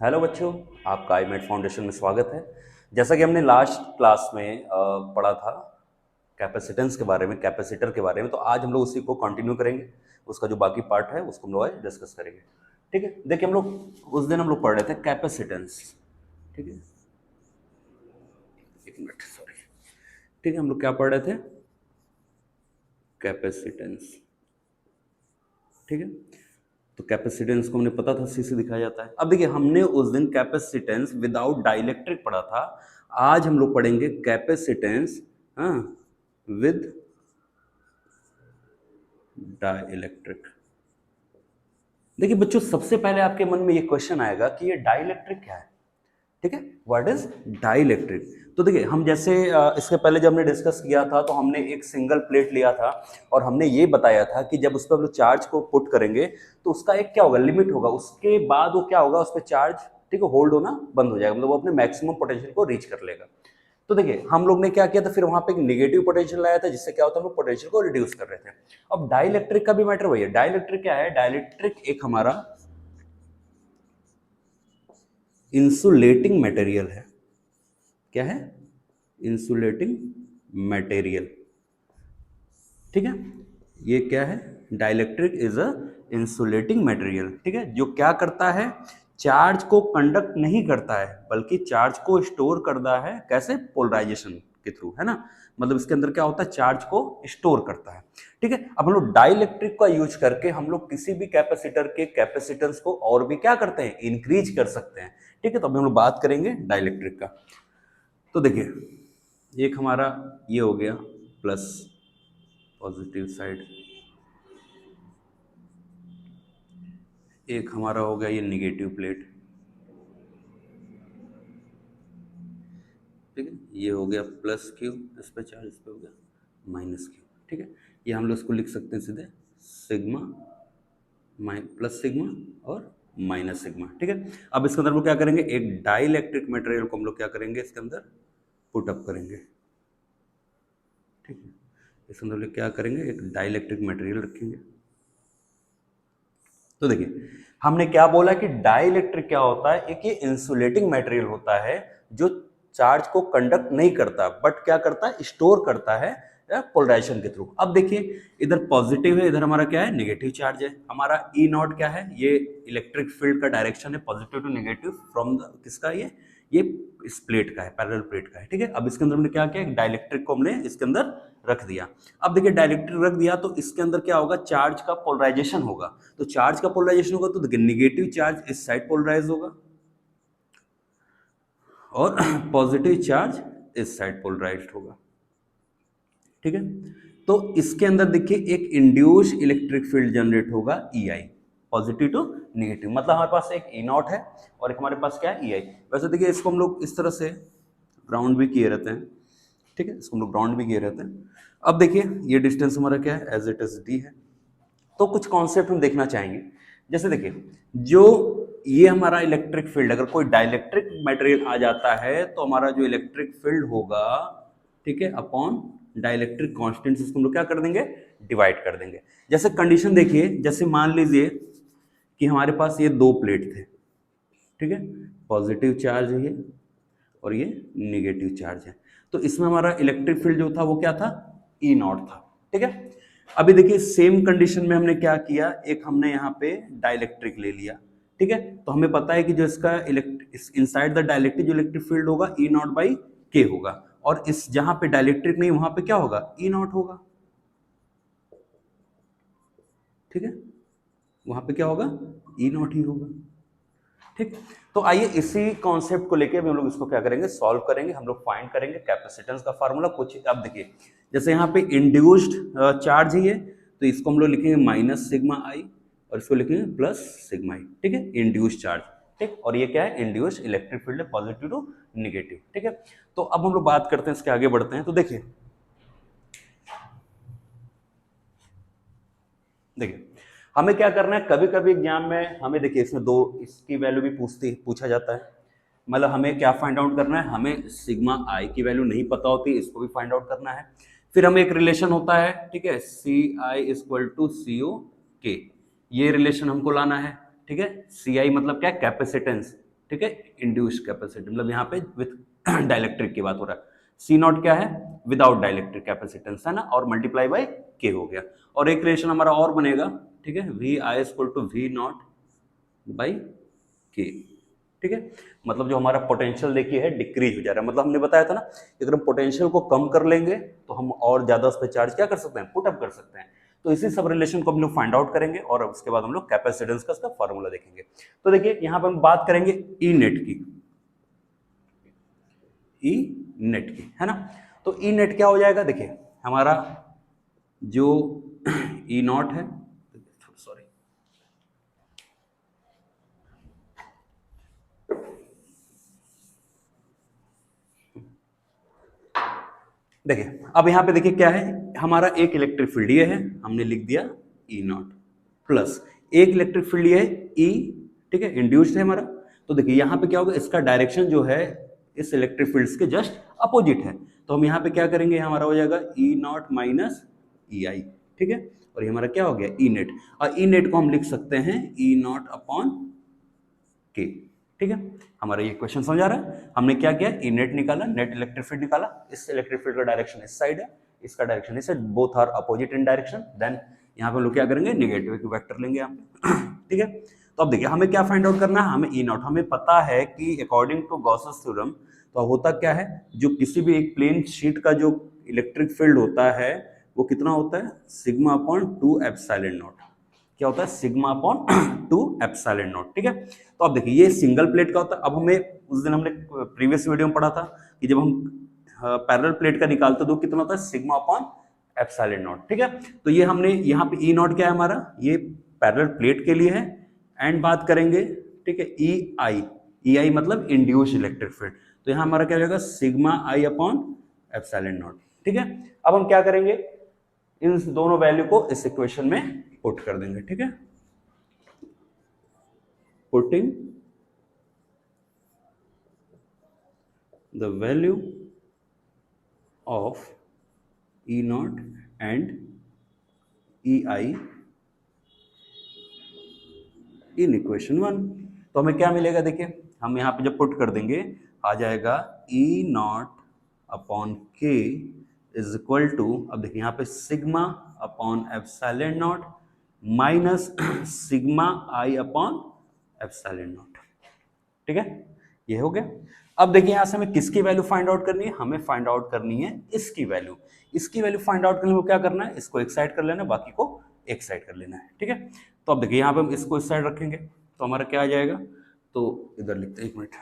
Hello बच्चों, आपका आईमेट foundation में स्वागत है। जैसा कि हमने लास्ट क्लास में पढ़ा था कैपेसिटेंस के बारे में, कैपेसिटर के बारे में, तो आज हम लोग उसी को कंटिन्यू करेंगे। उसका जो बाकी पार्ट है उसको हम लोग आज डिस्कस करेंगे। ठीक है, देखिए हम लोग उस दिन हम लोग पढ़ रहे थे कैपेसिटेंस। ठीक है, एक मिनट, सॉरी। ठीक है, हम लोग क्या पढ़ रहे थे? कैपेसिटेंस। ठीक है, तो कैपेसिटेंस को हमने पता था सी से दिखाया जाता है। अब देखिए, हमने उस दिन कैपेसिटेंस विदाउट डाइलेक्ट्रिक पढ़ा था। आज हम लोग पढ़ेंगे कैपेसिटेंस हाँ विद डाइलेक्ट्रिक। देखिए बच्चों, सबसे पहले आपके मन में ये क्वेश्चन आएगा कि ये डाइलेक्ट्रिक क्या है। ठीक है, व्हाट इज डाइलेक्ट्रिक। तो देखिए, हम जैसे इसके पहले जब हमने डिस्कस किया था तो हमने एक सिंगल प्लेट लिया था और हमने ये बताया था कि जब उस पर हम लोग चार्ज को पुट करेंगे तो उसका एक क्या होगा, लिमिट होगा। उसके बाद वो क्या होगा, उस पर चार्ज ठीक है होल्ड होना बंद हो जाएगा, मतलब वो अपने मैक्सिमम पोटेंशियल को रीच कर लेगा। तो देखिए, हम लोग ने क्या किया था, फिर वहां पे एक निगेटिव पोटेंशियल लाया था, जिससे क्या होता है, हम लोग पोटेंशियल को रिड्यूस कर रहे थे। अब डाइलेक्ट्रिक का भी मैटर वही है। डाइलेक्ट्रिक क्या है? डाइलेक्ट्रिक एक हमारा इंसुलेटिंग मटेरियल है। क्या है? Insulating material. ठीक है, ये क्या है? Dielectric is a insulating material. ठीक है, जो क्या करता है, चार्ज को कंडक्ट नहीं करता है बल्कि चार्ज को स्टोर करता है। कैसे? पोलराइजेशन के थ्रू, है ना। मतलब इसके अंदर क्या होता है, चार्ज को स्टोर करता है। ठीक है, अब हम लोग डाइलेक्ट्रिक का यूज करके हम लोग किसी भी कैपेसिटर के कैपेसिटेंस को और भी क्या करते हैं, इंक्रीज कर सकते हैं। ठीक है, तो अभी हम लोग बात करेंगे डाइलेक्ट्रिक का। तो देखिए, एक हमारा ये हो गया प्लस, पॉजिटिव साइड। एक हमारा हो गया ये निगेटिव प्लेट। ठीक है, ये हो गया प्लस क्यू, इस पे चार्ज, इस पे हो गया माइनस क्यू। ठीक है, ये हम लोग इसको लिख सकते हैं सीधे सिग्मा, प्लस सिग्मा और माइनस सिग्मा। ठीक है, अब इसके अंदर वो क्या करेंगे, एक डाइलेक्ट्रिक मटेरियल को हम लोग क्या करेंगे, इसके अंदर पुट अप करेंगे। ठीक है, इसके अंदर क्या करेंगे, एक डाइलेक्ट्रिक मटेरियल रखेंगे। तो देखिए, हमने क्या बोला कि डाइलेक्ट्रिक क्या होता है, एक ये इंसुलेटिंग मटेरियल होता है जो चार्ज को कंडक्ट नहीं करता बट क्या करता है, स्टोर करता है पोलराइजेशन के थ्रू। अब देखिए, इधर पॉजिटिव है, इधर हमारा क्या है, नेगेटिव चार्ज है। हमारा ई नॉट क्या है, ये इलेक्ट्रिक फील्ड का डायरेक्शन है, positive to negative from the किसका, ये इस प्लेट का है, पैरेलल प्लेट का है। ठीक है, अब इसके अंदर हमने क्या किया, एक डाइलेक्ट्रिक को हमने इसके अंदर रख दिया। अब देखिए, डाइलेक्ट्रिक रख दिया तो इसके अंदर क्या होगा, चार्ज का पोलराइजेशन होगा। तो चार्ज का पोलराइजेशन होगा तो देखिए, निगेटिव चार्ज इस साइड पोलराइज होगा और पॉजिटिव चार्ज इस साइड पोलराइज्ड होगा। ठीक है, तो इसके अंदर देखिए एक इंड्यूस इलेक्ट्रिक फील्ड जनरेट होगा ई आई, पॉजिटिव टू निगेटिव। मतलब हमारे पास एक ई नॉट है और एक हमारे पास क्या है, ई आई। वैसे देखिए, इसको हम लोग इस तरह से ग्राउंड भी किए रहते हैं। ठीक है, इसको हम लोग ग्राउंड भी किए रहते हैं। अब देखिए, ये डिस्टेंस हमारा क्या है, एज इट इज डी है। तो कुछ कॉन्सेप्ट हम देखना चाहेंगे। जैसे देखिए, जो ये हमारा इलेक्ट्रिक फील्ड, अगर कोई डाइलेक्ट्रिक मटेरियल आ जाता है तो हमारा जो इलेक्ट्रिक फील्ड होगा, ठीक है, अपॉन डाइलेक्ट्रिक कांस्टेंट, इसको हम लोग क्या कर देंगे, डिवाइड कर देंगे। जैसे कंडीशन देखिए, जैसे मान लीजिए कि हमारे पास ये दो प्लेट थे। ठीक है, पॉजिटिव चार्ज है ये और ये निगेटिव चार्ज है। तो इसमें हमारा इलेक्ट्रिक फील्ड जो था वो क्या था, ई नॉट था। ठीक है, अभी देखिए सेम कंडीशन में हमने क्या किया, एक हमने यहाँ पे डाइलेक्ट्रिक ले लिया। ठीक है, तो हमें पता है कि जो इसका इनसाइड द डाइलेक्ट्रिक जो इलेक्ट्रिक फील्ड होगा, ई नॉट बाई के होगा, और इस जहां पे डाइलेक्ट्रिक नहीं वहां पे क्या होगा, ई नॉट होगा। ठीक है, वहां पे क्या होगा, ई नॉट ही होगा। ठीक, तो आइए इसी कॉन्सेप्ट को लेके हम लोग इसको क्या करेंगे, सॉल्व करेंगे। हम लोग फाइंड करेंगे कैपेसिटेंस का फार्मूला कुछ। अब देखिए, जैसे यहाँ पे इंड्यूस्ड चार्ज ही है तो इसको हम लोग लिखेंगे माइनस सिग्मा आई और इसको लिखेंगे प्लस सिग्मा आई। ठीक है, इंड्यूस्ड चार्ज। ठीक, और ये क्या है, इंड्यूस्ड इलेक्ट्रिक फील्ड है, पॉजिटिव टू निगेटिव। ठीक है, तो अब हम लोग बात करते हैं, इसके आगे बढ़ते हैं। तो देखिए देखिए हमें क्या करना है, कभी कभी एग्जाम में हमें देखिए इसमें दो इसकी वैल्यू भी पूछा जाता है। मतलब हमें क्या फाइंड आउट करना है, हमें सिग्मा आई की वैल्यू नहीं पता होती, इसको भी फाइंड आउट करना है। फिर हमें एक रिलेशन होता है, ठीक है, सी आई इक्वल टू सी ओ के, ये रिलेशन हमको लाना है। ठीक है, सी आई मतलब क्या, कैपेसिटेंस। ठीक है, इंड्यूस्ड कैपेसिटी मतलब यहाँ पे विथ डाइलेक्ट्रिक की बात हो रहा है। सी नॉट क्या है, विदाउट डाइलेक्ट्रिक कैपेसिटेंस है ना, और मल्टीप्लाई बाय के हो गया। और एक रिलेशन हमारा और बनेगा, ठीक है, V I equal to V naught by K, ठीक है। मतलब जो हमारा पोटेंशियल देखिए है डिक्रीज हो जा रहा है, मतलब हमने बताया था ना कि अगर हम पोटेंशियल को कम कर लेंगे तो हम और ज्यादा उस पर चार्ज क्या कर सकते हैं, पुट अप कर सकते हैं। तो इसी सब रिलेशन को हम लोग फाइंड आउट करेंगे और उसके बाद हम लोग कैपेसिटेंस का इसका फॉर्मूला देखेंगे। तो देखिए यहाँ पे हम बात करेंगे ई नेट की, ई नेट की, है ना। तो ई नेट क्या हो जाएगा, देखिए हमारा जो ई नॉट है, सॉरी देखिए, अब यहाँ पे देखिए क्या है, हमारा एक इलेक्ट्रिक फील्ड ये है, हमने लिख दिया ई नॉट, प्लस एक इलेक्ट्रिक फील्ड ये है ई, ठीक है, इंड्यूस्ड है हमारा। तो देखिए यहाँ पे क्या होगा, इसका डायरेक्शन जो है इस इलेक्ट्रिक फील्ड्स के जस्ट अपोजिट है। तो हम यहाँ पे क्या करेंगे, हमारा हो जाएगा ई नॉट माइनस ई आई, ठीक है। और ये हमारा क्या हो गया, ई नेट। और ई नेट को हम लिख सकते हैं ई नॉट अपॉन के, ठीक है। हमारा ये क्वेश्चन समझ आ रहा है, हमने क्या किया, ई नेट निकाला, नेट इलेक्ट्रिक फील्ड निकाला, इस इलेक्ट्रिक फील्ड का डायरेक्शन इस साइड है, इसका डायरेक्शन इस side, both are opposite in direction. Then यहाँ पे हम लोग क्या करेंगे, नेगेटिव वेक्टर लेंगे यहाँ पे, ठीक है। तो अब देखिए हमें क्या फाइंड आउट करना है, हमें ई नॉट, हमें पता है कि अकॉर्डिंग टू गॉसेस थ्योरम तो होता क्या है, जो किसी भी एक प्लेन शीट का जो इलेक्ट्रिक फील्ड होता है वो कितना होता है, सिग्मा अपॉन 2 एप्सिलॉन नॉट। क्या होता है, सिग्मा अपॉन 2 एप्सिलॉन नॉट, ठीक है। तो अब देखिए ये सिंगल प्लेट का होता है। अब हमें उस दिन हमने प्रीवियस वीडियो में पढ़ा था कि जब हम पैरेलल प्लेट का निकालते तो कितना होता है, सिग्मा अपॉन एप्सिलॉन नॉट, ठीक है। तो ये हमने यहाँ पे ई नॉट क्या है हमारा, ये पैरेलल प्लेट के लिए है। एंड बात करेंगे, ठीक है, ई आई मतलब इंड्यूस्ड इलेक्ट्रिक फील्ड। तो यहाँ हमारा क्या हो जाएगा, sigma I upon epsilon not, ठीक है। अब हम क्या करेंगे, इन दोनों वैल्यू को इस इक्वेशन में पुट कर देंगे, ठीक है। Putting the value of E not and E I in equation 1। तो हमें क्या मिलेगा, देखिए हम यहाँ पे जब पुट कर देंगे आ जाएगा ई नॉट अपॉन के इज इक्वल टू, अब देखिए यहाँ पे sigma upon epsilon naught minus sigma I upon epsilon not, ठीक है। ये हो गया। अब देखिए यहाँ से हमें किसकी वैल्यू फाइंड आउट करनी है, हमें फाइंड आउट करनी है इसकी वैल्यू। इसकी वैल्यू फाइंड आउट करने में क्या करना है, इसको एक साइड कर लेना है, बाकी को एक साइड कर लेना है, ठीक है। तो अब देखिए यहाँ पे हम इसको इस साइड रखेंगे तो हमारा क्या आ जाएगा, तो इधर लिखते हैं, एक मिनट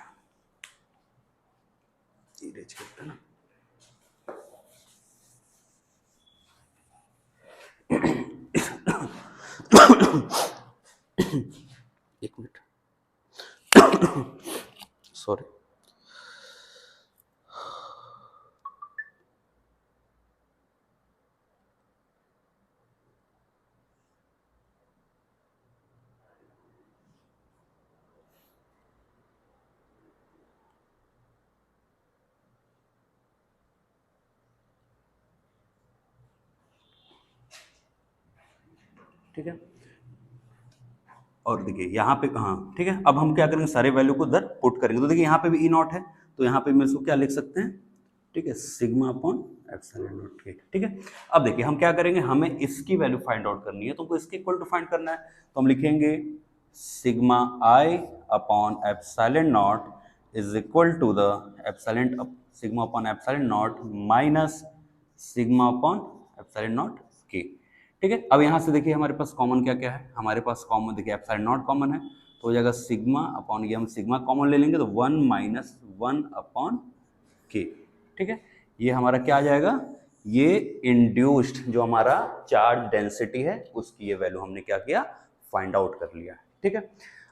इरेज करते हैं ना, एक मिनट सॉरी। ठीक है, और देखिए यहाँ पे कहाँ, ठीक है। अब हम क्या करेंगे, सारे वैल्यू को इधर पुट करेंगे। तो देखिए यहाँ पे भी ई नॉट है, तो यहाँ पे मैं इसको क्या लिख सकते हैं, ठीक है, sigma upon epsilon naught K, ठीक है। अब देखिए हम क्या करेंगे, हमें इसकी वैल्यू फाइंड आउट करनी है, तो हमको इसके इक्वल टू फाइंड करना है। तो हम लिखेंगे sigma I upon epsilon naught is equal to the epsilon, sigma upon epsilon naught minus sigma upon epsilon naught K, ठीक है। अब यहाँ से देखिए हमारे पास कॉमन क्या क्या है, हमारे पास कॉमन देखिए एप्सिलॉन नॉट कॉमन है, तो हो जाएगा सिग्मा अपॉन, ये हम सिग्मा कॉमन ले लेंगे तो 1 माइनस 1 अपॉन के, ठीक है। ये हमारा क्या आ जाएगा, ये इंड्यूस्ड जो हमारा चार्ज डेंसिटी है उसकी ये वैल्यू हमने क्या किया, फाइंड आउट कर लिया, ठीक है।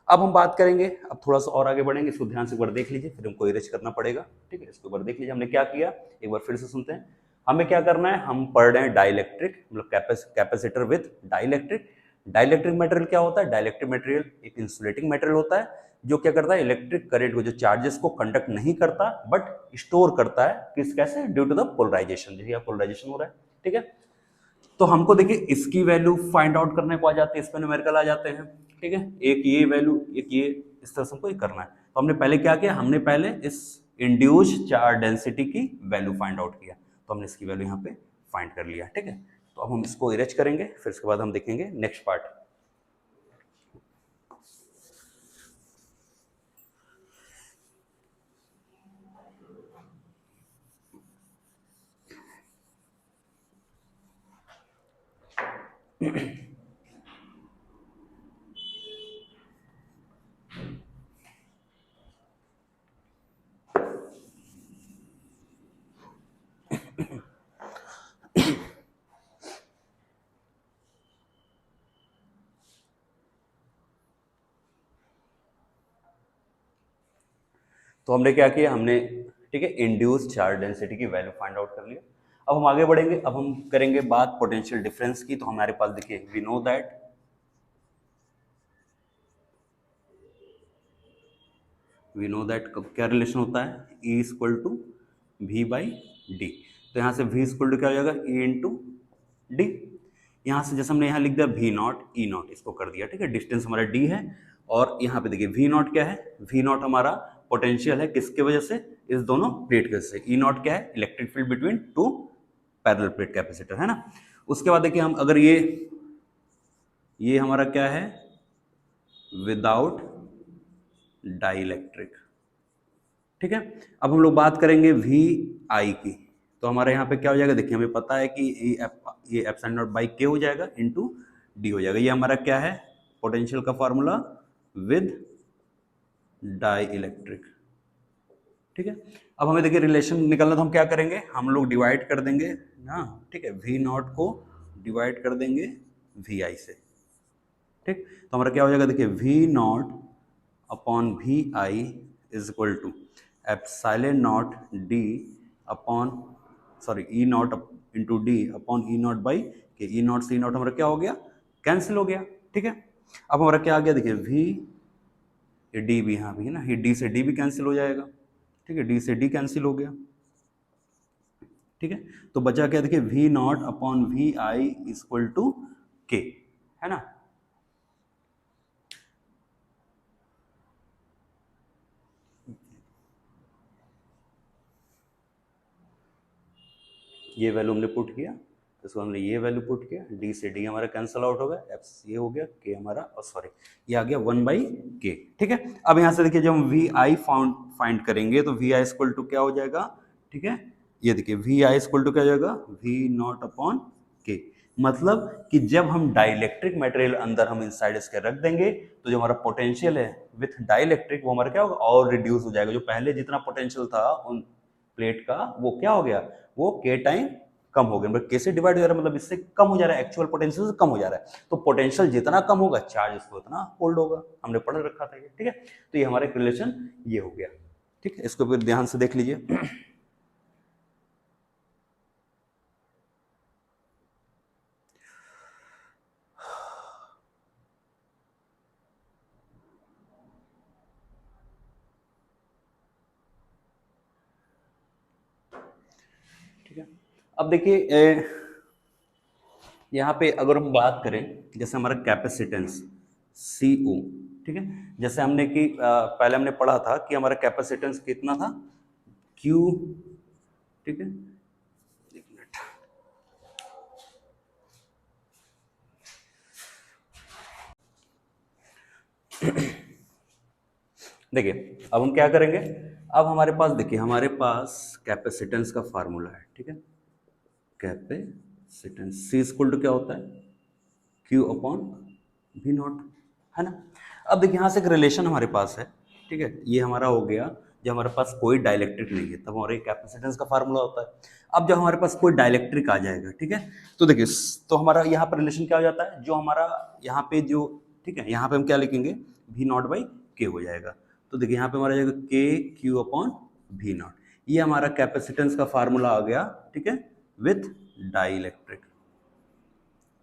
अब हम बात करेंगे, अब थोड़ा सा और आगे बढ़ेंगे, इसको ध्यान से एक बार देख लीजिए, फिर हमको इरेज करना पड़ेगा, ठीक है। इसको एक बार देख लीजिए हमने क्या किया, एक बार फिर से सुनते हैं। हमें क्या करना है, हम पढ़ रहे हैं डाइलेक्ट्रिक मतलब capacitor with dielectric. Dielectric material क्या होता है, डाइलेक्ट्रिक मटेरियल एक इंसुलेटिंग मटेरियल होता है जो क्या करता है, इलेक्ट्रिक करंट को, जो चार्जेस को कंडक्ट नहीं करता बट स्टोर करता है, किस कैसे, ड्यू टू द पोलराइजेशन, जैसे पोलराइजेशन हो रहा है, ठीक है। तो हमको देखिए इसकी वैल्यू फाइंड आउट करने को आ जाती है, इस पे न्यूमेरिकल आ जाते हैं, ठीक है। एक ये वैल्यू, एक ये, इस तरह से हमको ये करना है। तो हमने पहले क्या किया, हमने पहले इस इंड्यूस चार्ज डेंसिटी की वैल्यू फाइंड आउट किया, तो हमने इसकी वैल्यू यहाँ पे फाइंड कर लिया, ठीक है। तो अब हम इसको इरेज करेंगे, फिर उसके बाद हम देखेंगे नेक्स्ट पार्ट। तो हमने क्या किया, हमने ठीक है इंड्यूस चार्ज डेंसिटी की वैल्यू फाइंड आउट कर लिया। अब हम आगे बढ़ेंगे, अब हम करेंगे बात पोटेंशियल डिफरेंस की। तो हमारे पास देखिए वी नो दैट क्या रिलेशन होता है, E equal to V by D. तो यहाँ से V इक्वल टू क्या हो जाएगा, E इंटू डी। यहाँ से जैसे हमने यहाँ लिख दिया V नॉट E नॉट, इसको कर दिया, ठीक है। डिस्टेंस हमारा D है और यहाँ पे देखिए V नॉट क्या है, V नॉट हमारा पोटेंशियल है, किसके वजह से, इस दोनों प्लेट के वजह से। E नॉट क्या है, electric field between two parallel plate capacitor, है ना। उसके बाद देखिए हम अगर ये हमारा क्या है, विदाउट डाइलेक्ट्रिक, ठीक है। अब हम लोग बात करेंगे वी आई की। तो हमारे यहाँ पे क्या हो जाएगा, देखिए हमें पता है कि ये एप्सिलॉन नॉट बाई के हो जाएगा इनटू डी हो जाएगा। ये हमारा क्या है, पोटेंशियल का फॉर्मूला विद डाई इलेक्ट्रिक, ठीक है। अब हमें देखिए रिलेशन निकालना, तो हम क्या करेंगे, हम लोग डिवाइड कर देंगे ना, ठीक है। वी नॉट को डिवाइड कर देंगे वी आई से, ठीक। तो हमारा क्या हो जाएगा, देखिए V naught upon V I is equal to epsilon naught D upon E naught into D upon E naught by K. E not से ई नॉट हमारा क्या हो गया, कैंसिल हो गया, ठीक है। अब हमारा क्या आ गया, देखिए वी, ये डी भी यहाँ भी है ना, ये डी से डी भी कैंसिल हो जाएगा, ठीक है। डी से डी कैंसिल हो गया, ठीक है। तो बचा क्या, देखिए V naught upon V I equal to K, है ना। ये वैल्यू हमने पुट किया, इसको हमने ये वैल्यू पुट किया, डी से डी हमारा कैंसिल आउट हो गया, एफ ये हो गया, के हमारा, और सॉरी ये आ गया 1/k, ठीक है। अब यहाँ से देखिए जब हम वी आई फाइंड करेंगे तो वी आई इक्वल टू क्या हो जाएगा, ठीक है। ये देखिए वी आई इक्वल टू क्या हो जाएगा, वी नॉट अपॉन के। मतलब कि जब हम डाइलेक्ट्रिक मटेरियल अंदर हम इनसाइड इसके रख देंगे तो जो हमारा पोटेंशियल है विथ डाइलेक्ट्रिक वो हमारा क्या होगा, और रिड्यूस हो जाएगा। जो पहले जितना पोटेंशियल था उन प्लेट का वो क्या हो गया, वो के टाइम कम हो गया, मतलब कैसे डिवाइड हो जा रहा है, मतलब इससे कम हो जा रहा है, एक्चुअल पोटेंशियल से कम हो जा रहा है। तो पोटेंशियल जितना कम होगा चार्ज उसको उतना होल्ड होगा, हमने पढ़ रखा था ये, ठीक है। तो ये हमारा रिलेशन ये हो गया, ठीक है। इसको फिर ध्यान से देख लीजिए। ठीक है, अब देखिए यहाँ पे अगर हम बात करें, जैसे हमारा कैपेसिटेंस CO, ठीक है। जैसे हमने कि पहले हमने पढ़ा था कि हमारा कैपेसिटेंस कितना था, Q, ठीक है। एक मिनट, देखिए अब हम क्या करेंगे, अब हमारे पास देखिए हमारे पास कैपेसिटेंस का फार्मूला है, ठीक है। कैपेसिटेंस C इक्वल टू क्या होता है, Q अपॉन V नॉट, है ना। अब देखिए यहाँ से एक रिलेशन हमारे पास है, ठीक है। ये हमारा हो गया जब हमारे पास कोई डाइलेक्ट्रिक नहीं है, तब हमारे कैपेसिटेंस का फार्मूला होता है। अब जब हमारे पास कोई डाइलेक्ट्रिक आ जाएगा, ठीक है, तो देखिए तो हमारा यहाँ पर रिलेशन क्या हो जाता है, जो हमारा यहाँ पे जो, ठीक है, यहाँ पे हम क्या लिखेंगे, वी नॉट बाई के हो जाएगा। तो देखिए यहाँ पे हमारा जाएगा के क्यू अपॉन वी नॉट, ये हमारा कैपेसिटेंस का फार्मूला आ गया, ठीक है, विथ डाइलेक्ट्रिक।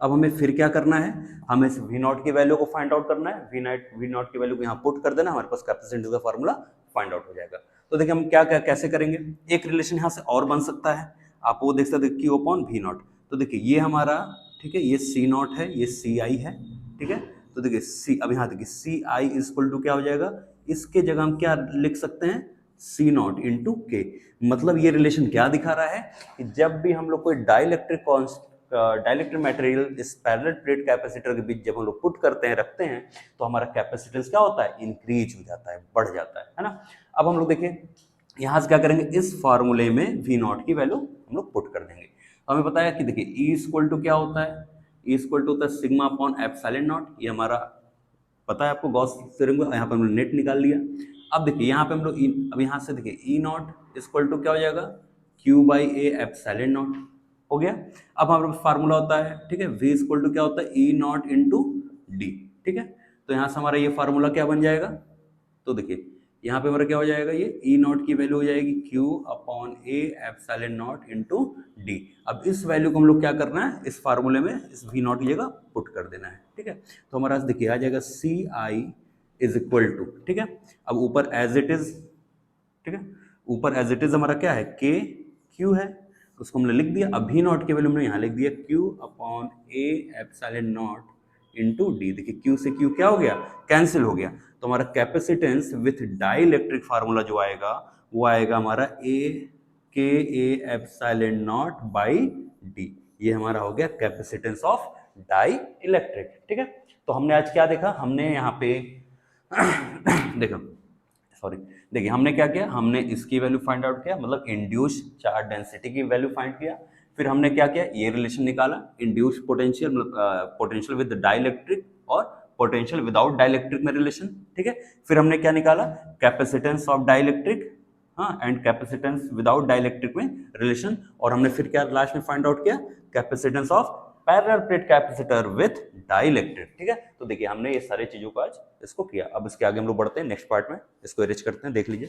अब हमें फिर क्या करना है, हमें इस वी नॉट की वैल्यू को फाइंड आउट करना है। वी नॉट की वैल्यू को यहाँ पुट कर देना, हमारे पास कैपेसिटेंस का फार्मूला फाइंड आउट हो जाएगा। तो देखिए हम क्या क्या कैसे करेंगे, एक रिलेशन यहाँ से और बन सकता है, आप वो देख सकते हैं क्यू अपॉन वी नॉट। तो देखिए ये हमारा, ठीक है, ये सी नॉट है, ये सी आई है, ठीक है। तो देखिए सी, अब यहाँ देखिए सी आई इज इक्वल टू क्या हो जाएगा, इसके जगह हम क्या लिख सकते हैं, सी नॉट इंटू के। मतलब ये रिलेशन क्या दिखा रहा है कि जब भी हम लोग कोई डाइलेक्ट्रिक मटेरियल इस पैरेलल प्लेट कैपेसिटर के बीच जब हम लोग पुट करते हैं, रखते हैं, तो हमारा कैपेसिटेंस क्या होता है, इंक्रीज हो जाता है, बढ़ जाता है ना। अब हम लोग देखिए यहाँ से क्या करेंगे, इस फार्मूले में वी नॉट की वैल्यू हम लोग पुट कर देंगे। तो हमें पता है कि देखिए ई इक्वल टू क्या होता है, ई इक्वल टू होता है सिग्मा अपॉन एप्सिलॉन नॉट। ये हमारा पता है आपको, गॉस थ्योरम को यहाँ पे हम लोग नेट निकाल लिया। अब देखिए यहाँ पे हम लोग अब यहाँ से देखिए ई नॉट इक्वल टू क्या हो जाएगा, Q by A epsilon not हो गया। अब हमारे पास फार्मूला होता है, ठीक है, v इक्वल टू क्या होता है, ई नॉट इंटू डी, ठीक है। तो यहाँ से हमारा ये फार्मूला क्या बन जाएगा, तो देखिए यहाँ पे हमारा क्या हो जाएगा, ये ई नॉट की वैल्यू हो जाएगी Q upon A epsilon naught into D. अब इस वैल्यू को हम लोग क्या करना है, इस फार्मूले में इस वी नॉट की जगह पुट कर देना है, ठीक है। तो हमारा देखिए आ जाएगा सी आई इज इक्वल टू, ठीक है। अब ऊपर एज इट इज, ठीक है, ऊपर एज इट इज हमारा क्या है, के क्यू है, उसको हमने लिख दिया। अब वी नॉट की वैल्यू हमने यहाँ लिख दिया Q upon A epsilon naught into D. देखिए क्यू से क्यू क्या हो गया, कैंसिल हो गया। तो हमारा capacitance with dielectric formula जो आएगा वो आएगा हमारा A K A epsilon naught by D. ये हमारा हो गया कैपेसिटेंस ऑफ डाई इलेक्ट्रिक, ठीक है। तो हमने आज क्या देखा, हमने यहाँ पे देखो सॉरी, देखिए हमने क्या किया, हमने इसकी वैल्यू फाइंड आउट किया, मतलब इंड्यूस चार्ज डेंसिटी की वैल्यू फाइंड किया। फिर हमने क्या किया, ये रिलेशन निकाला, इंड्यूस पोटेंशियल, मतलब पोटेंशियल विद डाइलेक्ट्रिक और पोटेंशियल विदाउट डाइलेक्ट्रिक में रिलेशन, ठीक है। फिर हमने क्या निकाला, कैपेसिटेंस ऑफ डाइलेक्ट्रिक, हाँ, एंड कैपेसिटेंस विदाउट डाइलेक्ट्रिक में रिलेशन। और हमने फिर क्या लास्ट में फाइंड आउट किया, capacitance of parallel plate capacitor with dielectric, ठीक है। तो देखिए हमने ये सारी चीजों को आज इसको किया। अब इसके आगे हम लोग बढ़ते हैं नेक्स्ट पार्ट में, इसको अरेंज करते हैं, देख लीजिए।